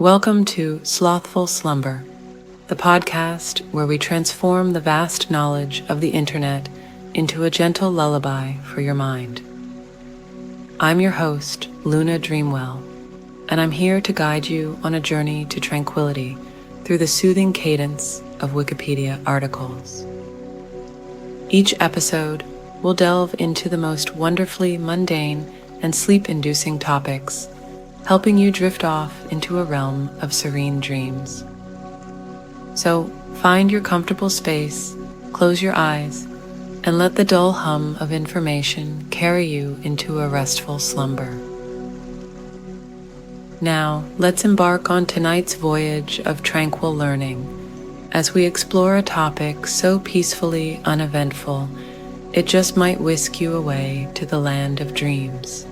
Welcome to Slothful Slumber, the podcast where we transform the vast knowledge of the internet into a gentle lullaby for your mind. I'm your host, Luna Dreamwell, and I'm here to guide you on a journey to tranquility through the soothing cadence of Wikipedia articles. Each episode will delve into the most wonderfully mundane and sleep-inducing topics, helping you drift off into a realm of serene dreams. So find your comfortable space, close your eyes, and let the dull hum of information carry you into a restful slumber. Now, let's embark on tonight's voyage of tranquil learning as we explore a topic so peacefully uneventful, it just might whisk you away to the land of dreams.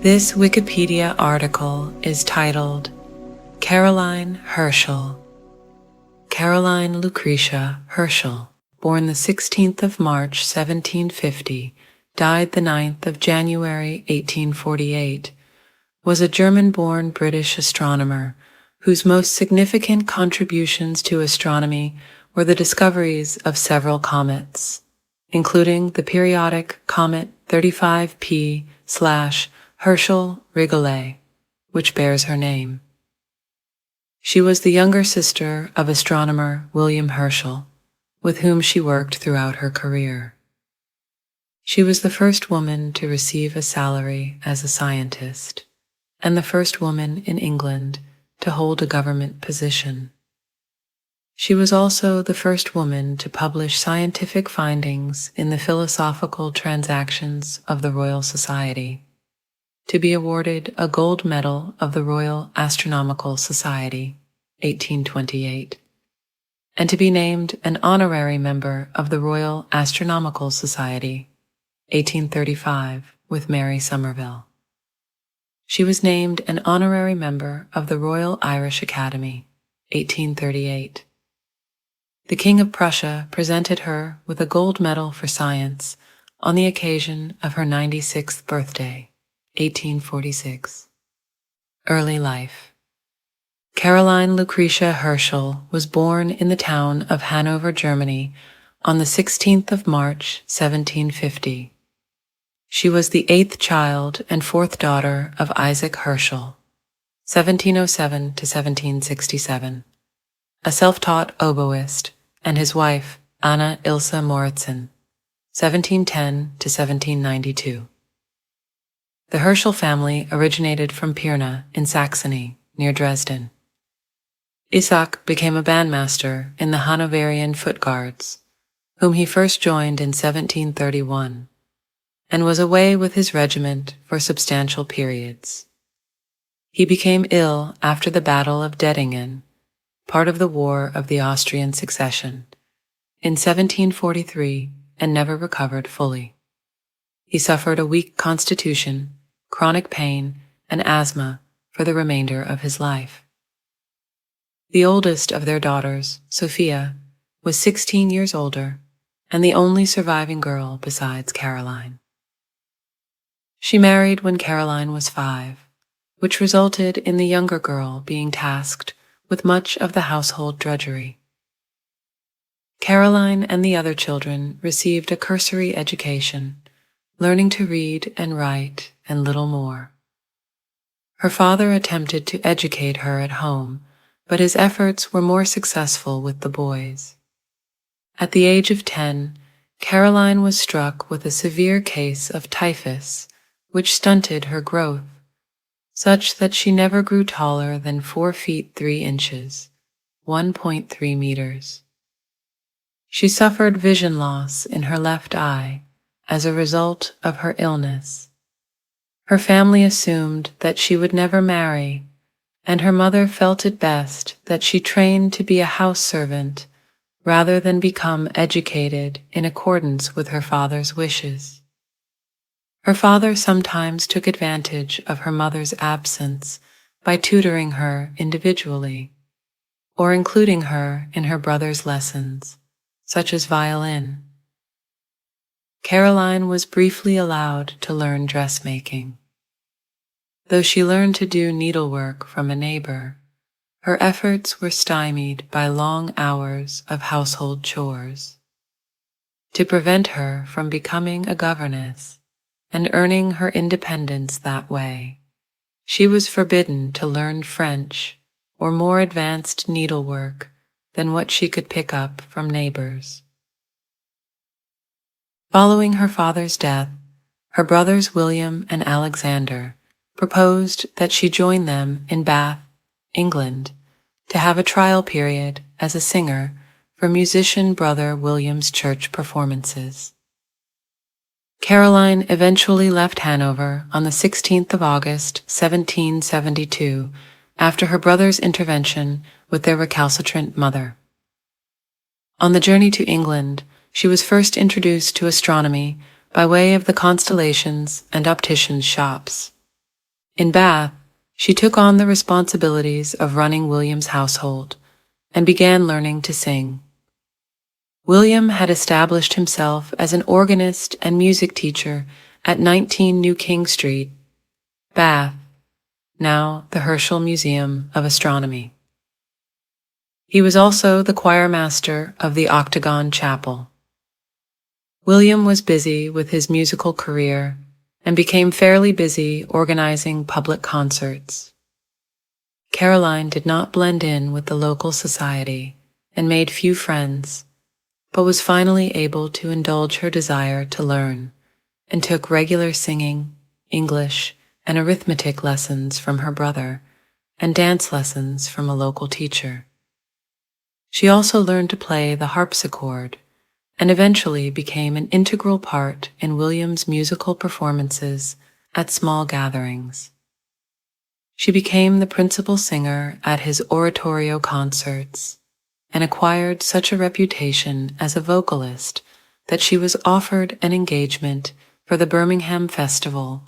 This Wikipedia article is titled Caroline Herschel. Caroline Lucretia Herschel, born the 16th of March 1750, died the 9th of January 1848, was a German-born British astronomer whose most significant contributions to astronomy were the discoveries of several comets, including the periodic comet 35P/Herschel-Rigollet, which bears her name. She was the younger sister of astronomer William Herschel, with whom she worked throughout her career. She was the first woman to receive a salary as a scientist, and the first woman in England to hold a government position. She was also the first woman to publish scientific findings in the Philosophical Transactions of the Royal Society, to be awarded a gold medal of the Royal Astronomical Society, 1828, and to be named an honorary member of the Royal Astronomical Society, 1835, with Mary Somerville. She was named an honorary member of the Royal Irish Academy, 1838. The King of Prussia presented her with a gold medal for science on the occasion of her 96th birthday, 1846. Early life. Caroline Lucretia Herschel was born in the town of Hanover, Germany, on the 16th of March, 1750. She was the 8th child and 4th daughter of Isaac Herschel, 1707 to 1767, a self-taught oboist, and his wife, Anna Ilse Moritzen, 1710 to 1792. The Herschel family originated from Pirna in Saxony, near Dresden. Isaac became a bandmaster in the Hanoverian Foot Guards, whom he first joined in 1731, and was away with his regiment for substantial periods. He became ill after the Battle of Dettingen, part of the War of the Austrian Succession, in 1743 and never recovered fully. He suffered a weak constitution, chronic pain, and asthma for the remainder of his life. The oldest of their daughters, Sophia, was 16 years older and the only surviving girl besides Caroline. She married when Caroline was 5, which resulted in the younger girl being tasked with much of the household drudgery. Caroline and the other children received a cursory education, learning to read and write and little more. Her father attempted to educate her at home, but his efforts were more successful with the boys. At the age of 10, Caroline was struck with a severe case of typhus, which stunted her growth, such that she never grew taller than 4 feet 3 inches, 1.3 meters. She suffered vision loss in her left eye as a result of her illness. Her family assumed that she would never marry, and her mother felt it best that she trained to be a house servant rather than become educated in accordance with her father's wishes. Her father sometimes took advantage of her mother's absence by tutoring her individually, or including her in her brother's lessons, such as violin. Caroline was briefly allowed to learn dressmaking. Though she learned to do needlework from a neighbor, her efforts were stymied by long hours of household chores. To prevent her from becoming a governess and earning her independence that way, she was forbidden to learn French or more advanced needlework than what she could pick up from neighbors. Following her father's death, her brothers William and Alexander proposed that she join them in Bath, England, to have a trial period as a singer for musician brother William's church performances. Caroline eventually left Hanover on the 16th of August, 1772, after her brother's intervention with their recalcitrant mother. On the journey to England, she was first introduced to astronomy by way of the constellations and opticians' shops. In Bath, she took on the responsibilities of running William's household and began learning to sing. William had established himself as an organist and music teacher at 19 New King Street, Bath, now the Herschel Museum of Astronomy. He was also the choir master of the Octagon Chapel. William was busy with his musical career and became fairly busy organizing public concerts. Caroline did not blend in with the local society and made few friends, but was finally able to indulge her desire to learn and took regular singing, English, and arithmetic lessons from her brother and dance lessons from a local teacher. She also learned to play the harpsichord and eventually became an integral part in William's musical performances at small gatherings. She became the principal singer at his oratorio concerts and acquired such a reputation as a vocalist that she was offered an engagement for the Birmingham Festival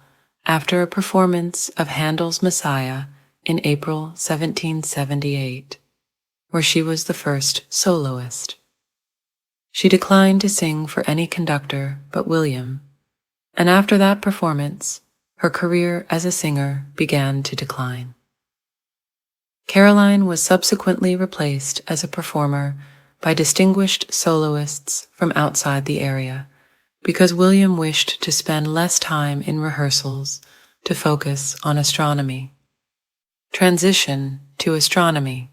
after a performance of Handel's Messiah in April 1778, where she was the first soloist. She declined to sing for any conductor but William, and after that performance, her career as a singer began to decline. Caroline was subsequently replaced as a performer by distinguished soloists from outside the area, because William wished to spend less time in rehearsals to focus on astronomy. Transition to astronomy.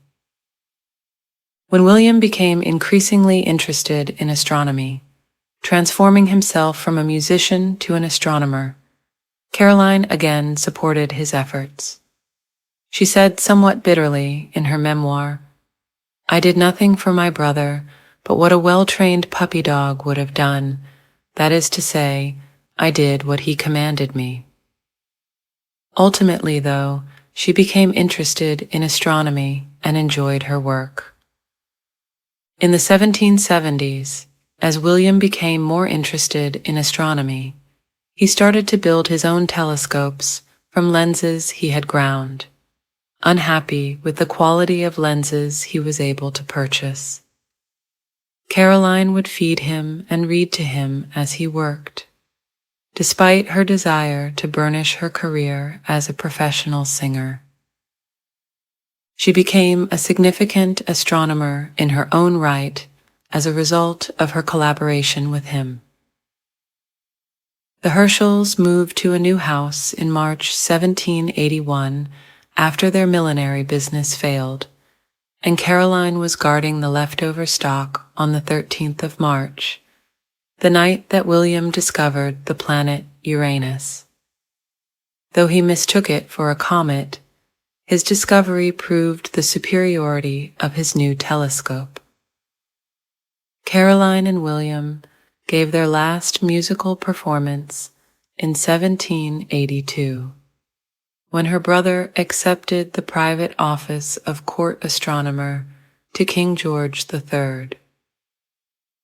When William became increasingly interested in astronomy, transforming himself from a musician to an astronomer, Caroline again supported his efforts. She said somewhat bitterly in her memoir, "I did nothing for my brother but what a well-trained puppy dog would have done, that is to say, I did what he commanded me." Ultimately, though, she became interested in astronomy and enjoyed her work. In the 1770s, as William became more interested in astronomy, he started to build his own telescopes from lenses he had ground, unhappy with the quality of lenses he was able to purchase. Caroline would feed him and read to him as he worked, despite her desire to burnish her career as a professional singer. She became a significant astronomer in her own right as a result of her collaboration with him. The Herschels moved to a new house in March 1781 after their millinery business failed, and Caroline was guarding the leftover stock on the 13th of March, the night that William discovered the planet Uranus. Though he mistook it for a comet, his discovery proved the superiority of his new telescope. Caroline and William gave their last musical performance in 1782, when her brother accepted the private office of court astronomer to King George III.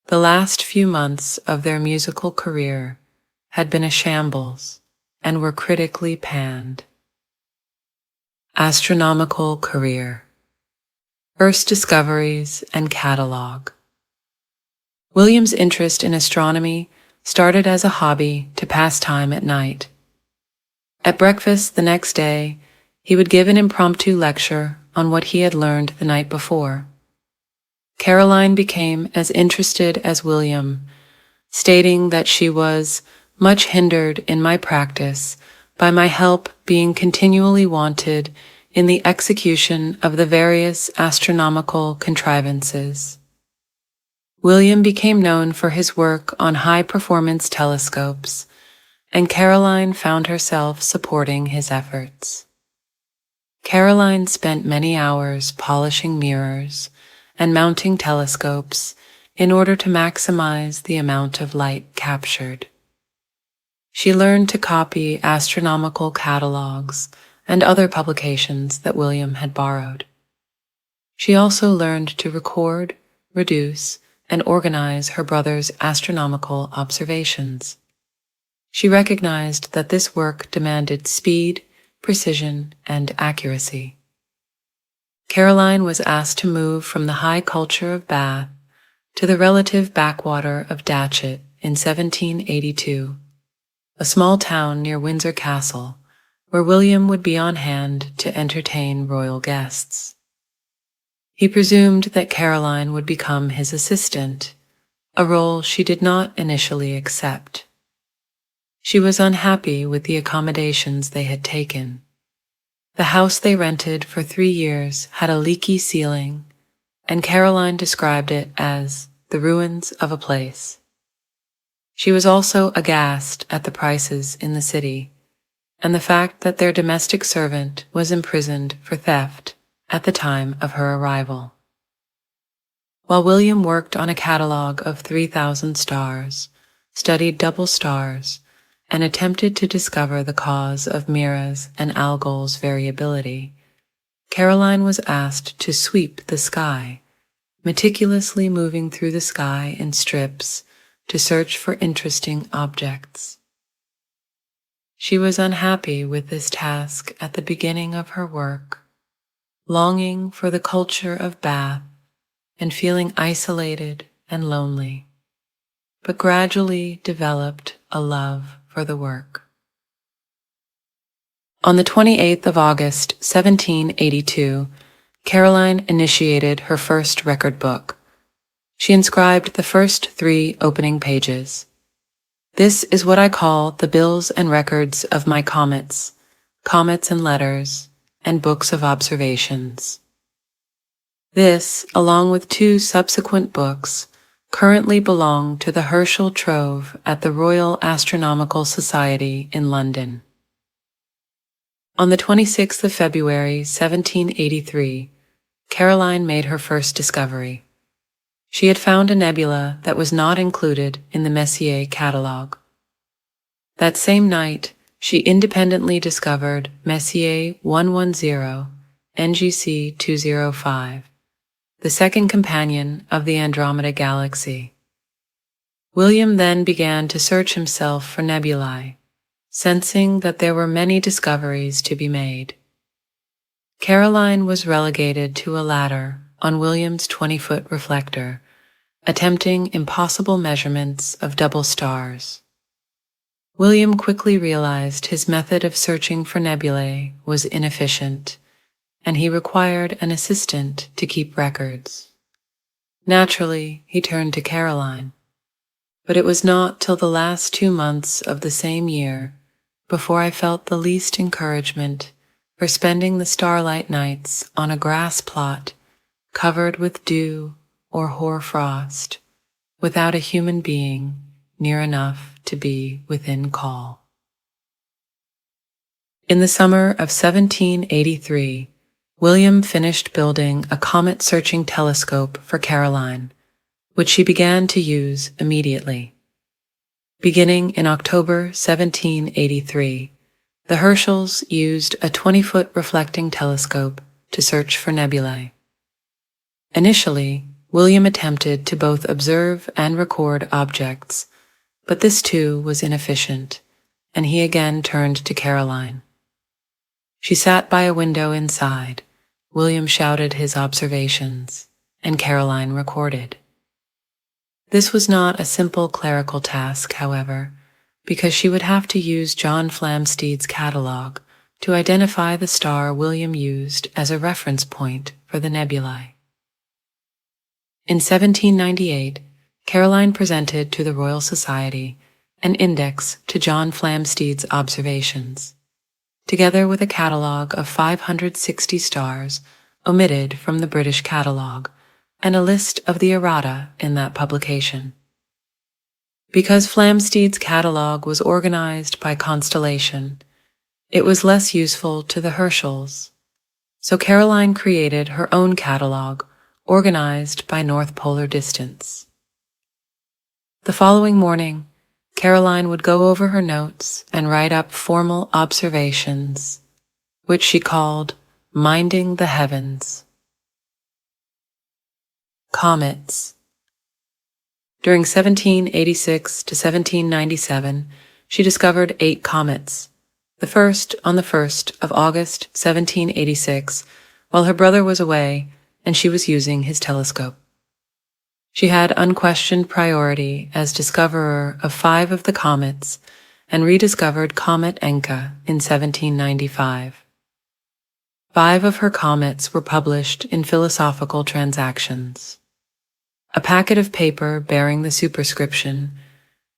The last few months of their musical career had been a shambles and were critically panned. Astronomical career. First discoveries and catalogue. William's interest in astronomy started as a hobby to pass time at night. At breakfast the next day, he would give an impromptu lecture on what he had learned the night before. Caroline became as interested as William, stating that she was much hindered in my practice by my help being continually wanted in the execution of the various astronomical contrivances. William became known for his work on high-performance telescopes, and Caroline found herself supporting his efforts. Caroline spent many hours polishing mirrors and mounting telescopes in order to maximize the amount of light captured. She learned to copy astronomical catalogs and other publications that William had borrowed. She also learned to record, reduce, and organize her brother's astronomical observations. She recognized that this work demanded speed, precision, and accuracy. Caroline was asked to move from the high culture of Bath to the relative backwater of Datchet in 1782, a small town near Windsor Castle, where William would be on hand to entertain royal guests. He presumed that Caroline would become his assistant, a role she did not initially accept. She was unhappy with the accommodations they had taken. The house they rented for 3 years had a leaky ceiling, and Caroline described it as the ruins of a place. She was also aghast at the prices in the city, and the fact that their domestic servant was imprisoned for theft at the time of her arrival. While William worked on a catalogue of 3,000 stars, studied double stars, and attempted to discover the cause of Mira's and Algol's variability, Caroline was asked to sweep the sky, meticulously moving through the sky in strips to search for interesting objects. She was unhappy with this task at the beginning of her work, longing for the culture of Bath and feeling isolated and lonely, but gradually developed a love for the work. On the 28th of August, 1782, Caroline initiated her first record book. She inscribed the first 3 opening pages. This is what I call the bills and records of my comets and letters, and books of observations. This, along with 2 subsequent books, currently belong to the Herschel Trove at the Royal Astronomical Society in London. On the 26th of February, 1783, Caroline made her first discovery. She had found a nebula that was not included in the Messier catalogue. That same night, she independently discovered Messier 110, NGC 205, the second companion of the Andromeda Galaxy. William then began to search himself for nebulae, sensing that there were many discoveries to be made. Caroline was relegated to a ladder on William's 20-foot reflector, attempting impossible measurements of double stars. William quickly realized his method of searching for nebulae was inefficient, and he required an assistant to keep records. Naturally, he turned to Caroline, but it was not till the last 2 months of the same year before I felt the least encouragement for spending the starlight nights on a grass plot covered with dew or hoar-frost, without a human being near enough to be within call. In the summer of 1783, William finished building a comet-searching telescope for Caroline, which she began to use immediately. Beginning in October 1783, the Herschels used a 20-foot reflecting telescope to search for nebulae. Initially, William attempted to both observe and record objects, but this too was inefficient, and he again turned to Caroline. She sat by a window inside. William shouted his observations, and Caroline recorded. This was not a simple clerical task, however, because she would have to use John Flamsteed's catalog to identify the star William used as a reference point for the nebulae. In 1798, Caroline presented to the Royal Society an index to John Flamsteed's observations, together with a catalogue of 560 stars omitted from the British catalogue and a list of the errata in that publication. Because Flamsteed's catalogue was organized by constellation, it was less useful to the Herschels, so Caroline created her own catalogue organized by North Polar distance. The following morning, Caroline would go over her notes and write up formal observations, which she called Minding the Heavens. Comets. During 1786 to 1797, she discovered 8 comets, the first on the 1st of August 1786, while her brother was away and she was using his telescope. She had unquestioned priority as discoverer of 5 of the comets and rediscovered Comet Encke in 1795. 5 of her comets were published in Philosophical Transactions. A packet of paper bearing the superscription,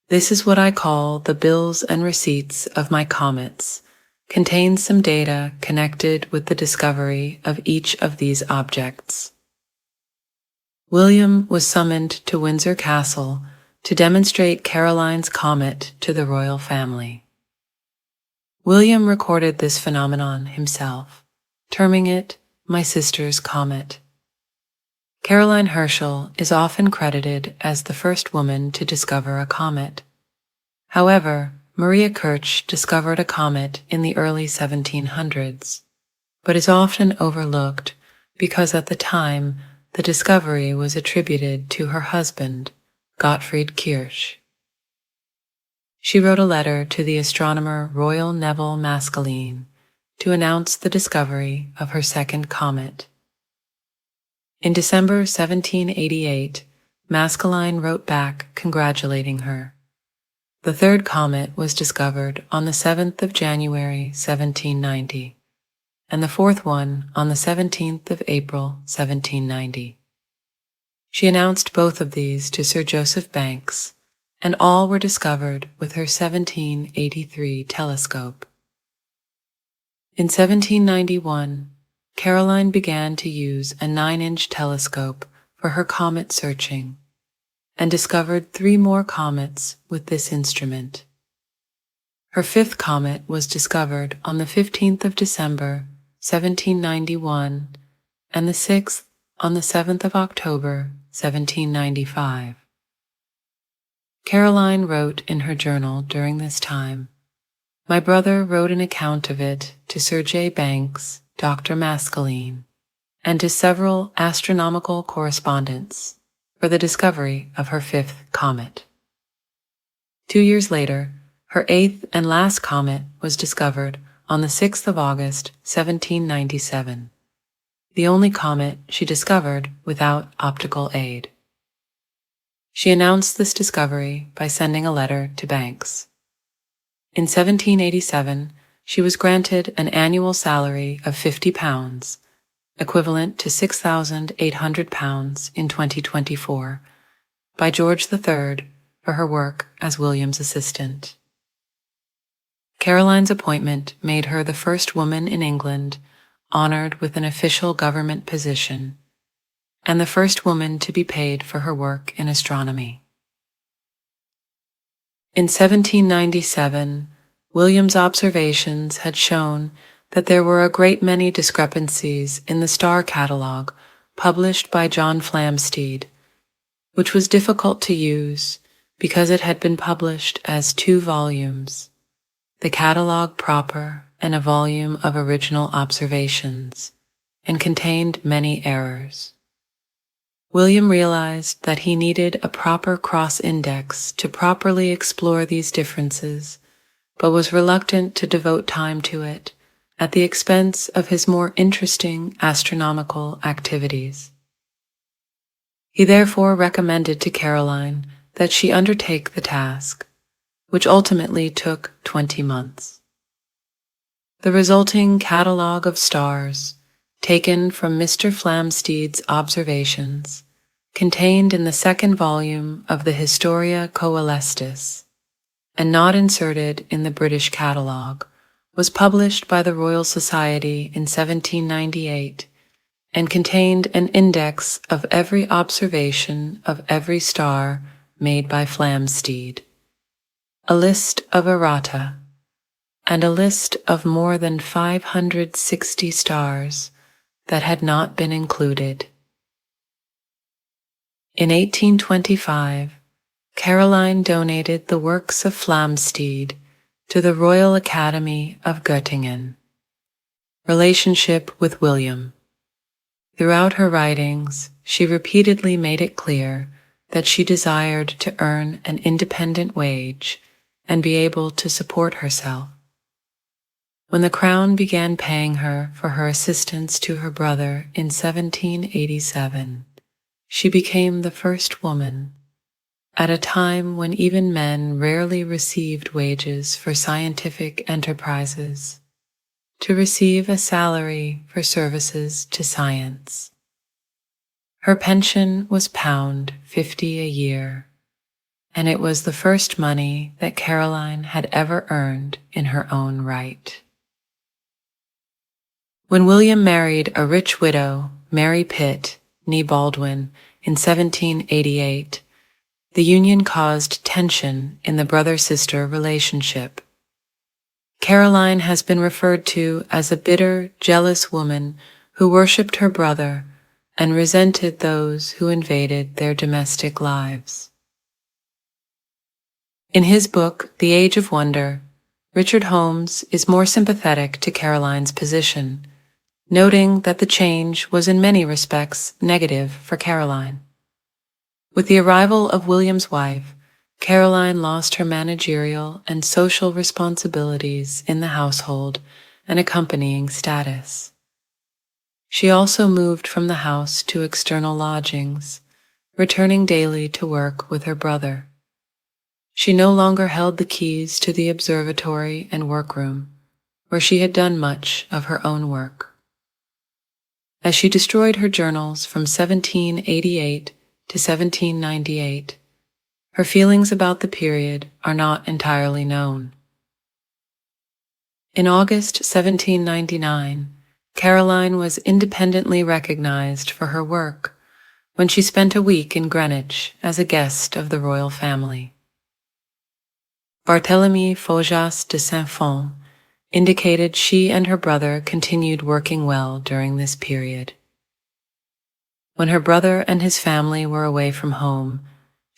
"This is what I call the bills and receipts of my comets," contains some data connected with the discovery of each of these objects. William was summoned to Windsor Castle to demonstrate Caroline's comet to the royal family. William recorded this phenomenon himself, terming it "my sister's comet." Caroline Herschel is often credited as the first woman to discover a comet. However, Maria Kirch discovered a comet in the early 1700s, but is often overlooked because at the time the discovery was attributed to her husband, Gottfried Kirch. She wrote a letter to the astronomer Royal Neville Maskelyne to announce the discovery of her second comet. In December 1788, Maskelyne wrote back congratulating her. The third comet was discovered on the 7th of January 1790, and the fourth one on the 17th of April 1790. She announced both of these to Sir Joseph Banks, and all were discovered with her 1783 telescope. In 1791, Caroline began to use a 9-inch telescope for her comet searching, and discovered 3 more comets with this instrument. Her 5th comet was discovered on the 15th of December, 1791, and the 6th on the 7th of October, 1795. Caroline wrote in her journal during this time, "My brother wrote an account of it to Sir J. Banks, Dr. Maskelyne, and to several astronomical correspondents for the discovery of her 5th comet." 2 years later, her 8th and last comet was discovered on the 6th of August, 1797, the only comet she discovered without optical aid. She announced this discovery by sending a letter to Banks. In 1787, she was granted an annual salary of £50, equivalent to £6,800 in 2024, by George III for her work as William's assistant. Caroline's appointment made her the first woman in England honored with an official government position, and the first woman to be paid for her work in astronomy. In 1797, William's observations had shown that there were a great many discrepancies in the star catalogue published by John Flamsteed, which was difficult to use because it had been published as 2 volumes, the catalogue proper and a volume of original observations, and contained many errors. William realized that he needed a proper cross-index to properly explore these differences, but was reluctant to devote time to it at the expense of his more interesting astronomical activities. He therefore recommended to Caroline that she undertake the task, which ultimately took 20 months. The resulting catalogue of stars, taken from Mr. Flamsteed's observations, contained in the second volume of the Historia Coelestis, and not inserted in the British catalogue, was published by the Royal Society in 1798 and contained an index of every observation of every star made by Flamsteed, a list of errata, and a list of more than 560 stars that had not been included. In 1825, Caroline donated the works of Flamsteed to the Royal Academy of Göttingen. Relationship with William. Throughout her writings, she repeatedly made it clear that she desired to earn an independent wage and be able to support herself. When the Crown began paying her for her assistance to her brother in 1787, she became the first woman, at a time when even men rarely received wages for scientific enterprises, to receive a salary for services to science. Her pension was £50 a year, and it was the first money that Caroline had ever earned in her own right. When William married a rich widow, Mary Pitt, née Baldwin, in 1788, the union caused tension in the brother-sister relationship. Caroline has been referred to as a bitter, jealous woman who worshipped her brother and resented those who invaded their domestic lives. In his book, The Age of Wonder, Richard Holmes is more sympathetic to Caroline's position, noting that the change was in many respects negative for Caroline. With the arrival of William's wife, Caroline lost her managerial and social responsibilities in the household and accompanying status. She also moved from the house to external lodgings, returning daily to work with her brother. She no longer held the keys to the observatory and workroom, where she had done much of her own work. As she destroyed her journals from 1788 to 1798, her feelings about the period are not entirely known. In August 1799, Caroline was independently recognized for her work when she spent a week in Greenwich as a guest of the royal family. Barthélemy Faujas de Saint-Fond indicated she and her brother continued working well during this period. When her brother and his family were away from home,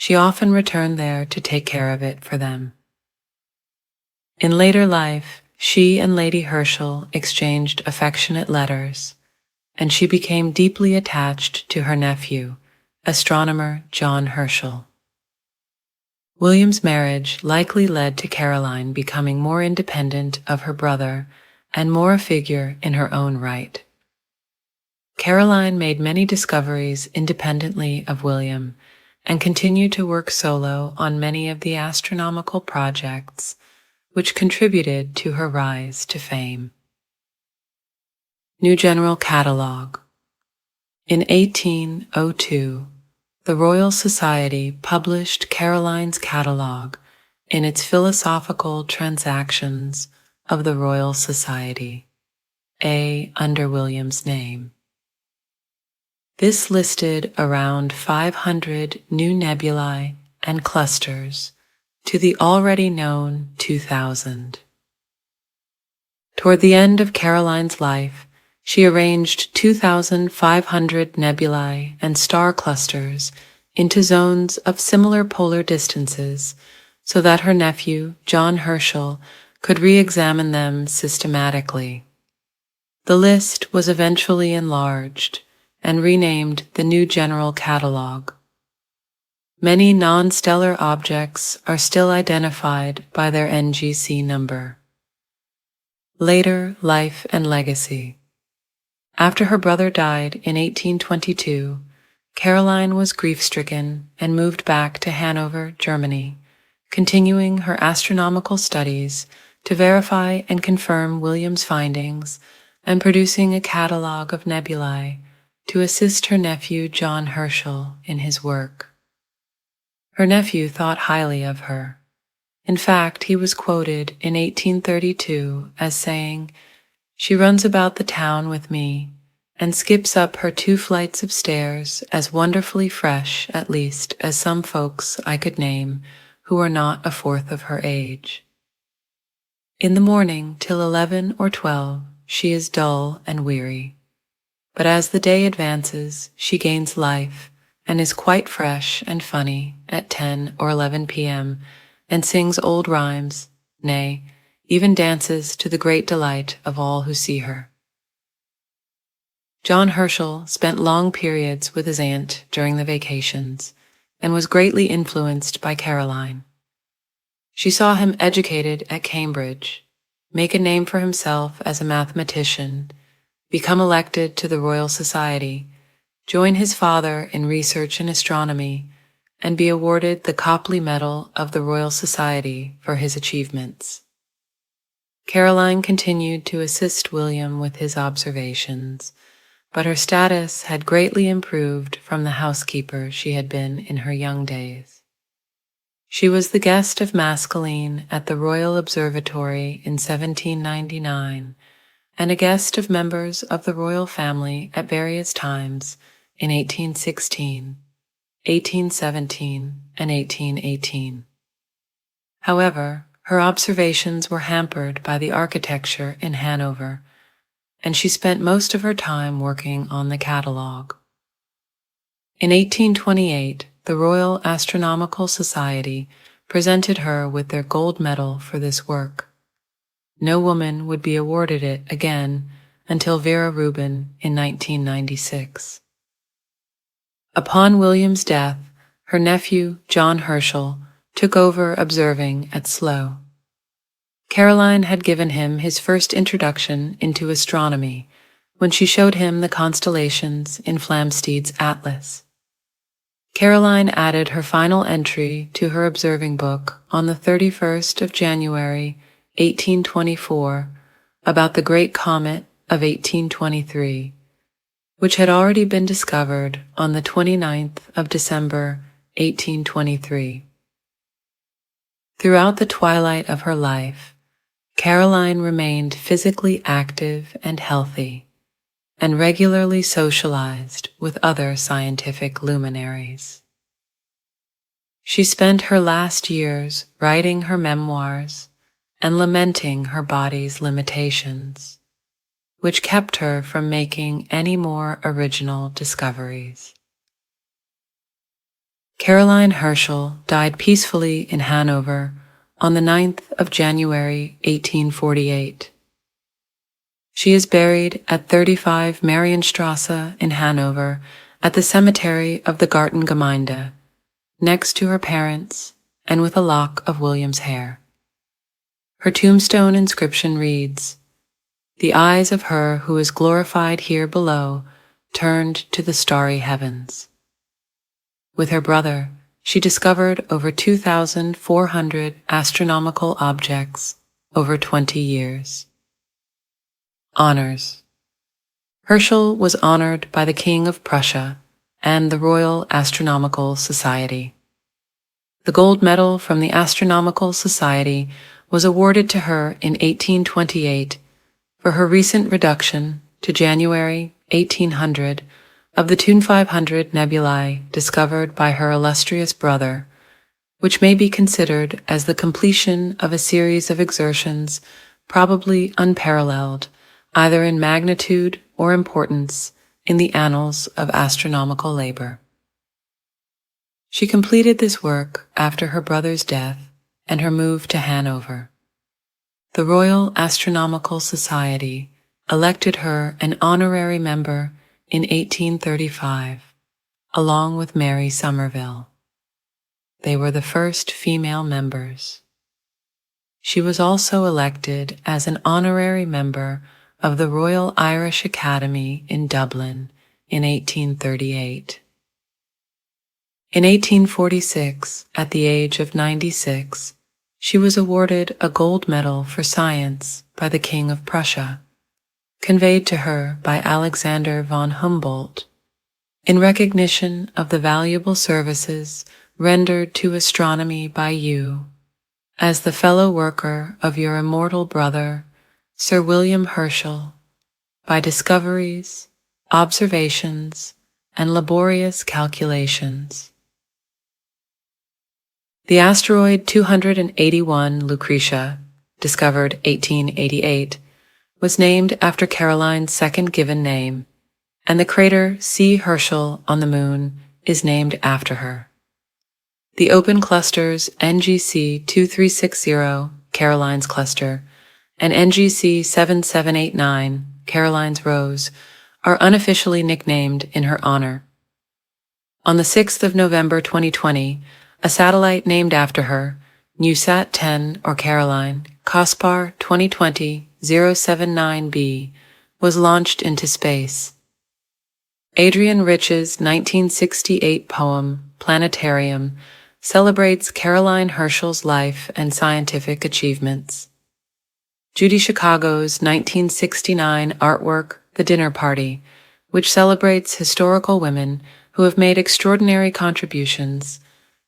she often returned there to take care of it for them. In later life, she and Lady Herschel exchanged affectionate letters, and she became deeply attached to her nephew, astronomer John Herschel. William's marriage likely led to Caroline becoming more independent of her brother and more a figure in her own right. Caroline made many discoveries independently of William and continued to work solo on many of the astronomical projects which contributed to her rise to fame. New General Catalogue. In 1802, the Royal Society published Caroline's Catalogue in its Philosophical Transactions of the Royal Society, under William's name. This listed around 500 new nebulae and clusters to the already known 2,000. Toward the end of Caroline's life, she arranged 2,500 nebulae and star clusters into zones of similar polar distances so that her nephew, John Herschel, could re-examine them systematically. The list was eventually enlarged and renamed the New General Catalogue. Many non-stellar objects are still identified by their NGC number. Later life and legacy. After her brother died in 1822, Caroline was grief-stricken and moved back to Hanover, Germany, continuing her astronomical studies to verify and confirm William's findings and producing a catalogue of nebulae to assist her nephew John Herschel in his work. Her nephew thought highly of her. In fact, he was quoted in 1832 as saying, "She runs about the town with me and skips up her 2 flights of stairs as wonderfully fresh, at least, as some folks I could name who are not a fourth of her age. In the morning till 11 or 12 she is dull and weary, but as the day advances she gains life and is quite fresh and funny at 10 or 11 p.m. and sings old rhymes, nay, even dances to the great delight of all who see her." John Herschel spent long periods with his aunt during the vacations and was greatly influenced by Caroline. She saw him educated at Cambridge, make a name for himself as a mathematician, become elected to the Royal Society, join his father in research in astronomy, and be awarded the Copley Medal of the Royal Society for his achievements. Caroline continued to assist William with his observations, but her status had greatly improved from the housekeeper she had been in her young days. She was the guest of Maskelyne at the Royal Observatory in 1799, and a guest of members of the royal family at various times in 1816, 1817, and 1818. However, her observations were hampered by the architecture in Hanover, and she spent most of her time working on the catalogue. In 1828, the Royal Astronomical Society presented her with their gold medal for this work. No woman would be awarded it again until Vera Rubin in 1996. Upon William's death, her nephew, John Herschel, took over observing at Slough. Caroline had given him his first introduction into astronomy when she showed him the constellations in Flamsteed's Atlas. Caroline added her final entry to her observing book on the 31st of January, 1824, about the great comet of 1823, which had already been discovered on the 29th of December, 1823. Throughout the twilight of her life, Caroline remained physically active and healthy, and regularly socialized with other scientific luminaries. She spent her last years writing her memoirs and lamenting her body's limitations, which kept her from making any more original discoveries. Caroline Herschel died peacefully in Hanover on the 9th of January, 1848. She is buried at 35 Marienstrasse in Hanover at the cemetery of the Gartengemeinde, next to her parents and with a lock of William's hair. Her tombstone inscription reads, "The eyes of her who is glorified here below turned to the starry heavens." With her brother, she discovered over 2,400 astronomical objects over 20 years. Honors. Herschel was honored by the King of Prussia and the Royal Astronomical Society. The gold medal from the Astronomical Society was awarded to her in 1828 for her recent reduction to January 1800 of the 2500 nebulae discovered by her illustrious brother, which may be considered as the completion of a series of exertions probably unparalleled, either in magnitude or importance, in the annals of astronomical labor. She completed this work after her brother's death and her move to Hanover. The Royal Astronomical Society elected her an honorary member in 1835, along with Mary Somerville. They were the first female members. She was also elected as an honorary member of the Royal Irish Academy in Dublin in 1838. In 1846, at the age of 96, she was awarded a gold medal for science by the King of Prussia, conveyed to her by Alexander von Humboldt, in recognition of the valuable services rendered to astronomy by you, as the fellow worker of your immortal brother, Sir William Herschel, by discoveries, observations, and laborious calculations. The asteroid 281 Lucretia, discovered 1888, was named after Caroline's second given name, and the crater C. Herschel on the Moon is named after her. The open clusters NGC 2360, Caroline's cluster, and NGC 7789, Caroline's rose, are unofficially nicknamed in her honor. On the 6th of November 2020, a satellite named after her, NewSat-10 or Caroline, COSPAR 2020-079b, was launched into space. Adrian Rich's 1968 poem, Planetarium, celebrates Caroline Herschel's life and scientific achievements. Judy Chicago's 1969 artwork, The Dinner Party, which celebrates historical women who have made extraordinary contributions,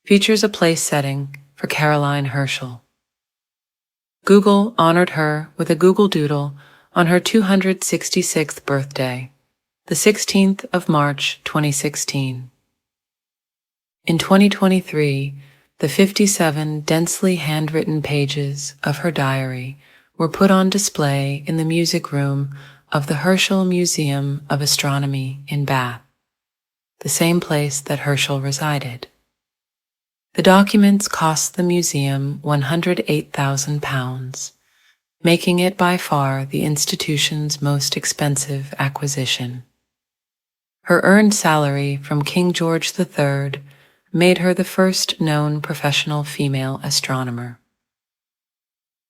features a place setting for Caroline Herschel. Google honored her with a Google Doodle on her 266th birthday, the 16th of March 2016. In 2023, the 57 densely handwritten pages of her diary were put on display in the music room of the Herschel Museum of Astronomy in Bath, the same place that Herschel resided. The documents cost the museum £108,000, making it by far the institution's most expensive acquisition. Her earned salary from King George III made her the first known professional female astronomer.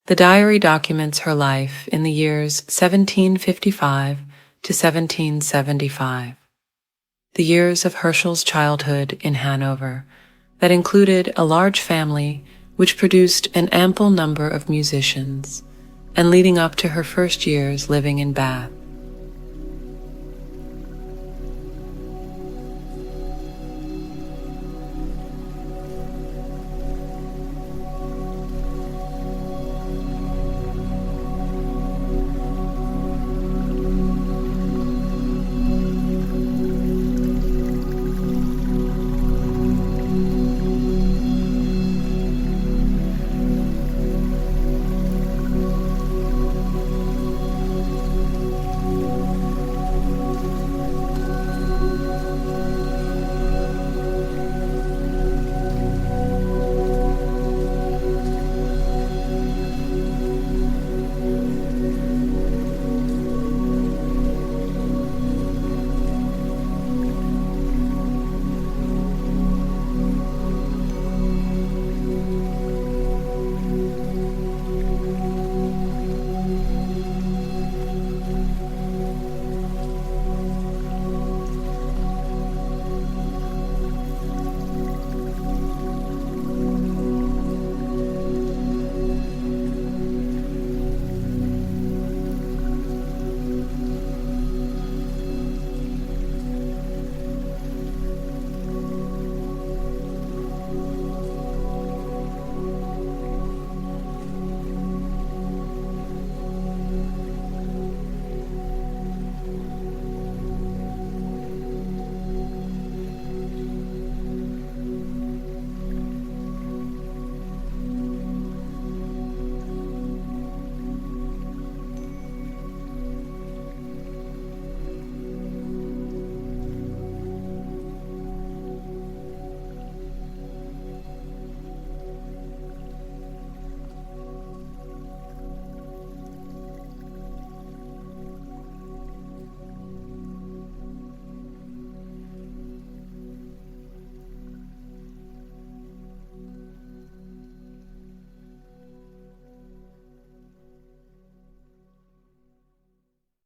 The diary documents her life in the years 1755 to 1775, the years of Herschel's childhood in Hanover, that included a large family which produced an ample number of musicians, and leading up to her first years living in Bath.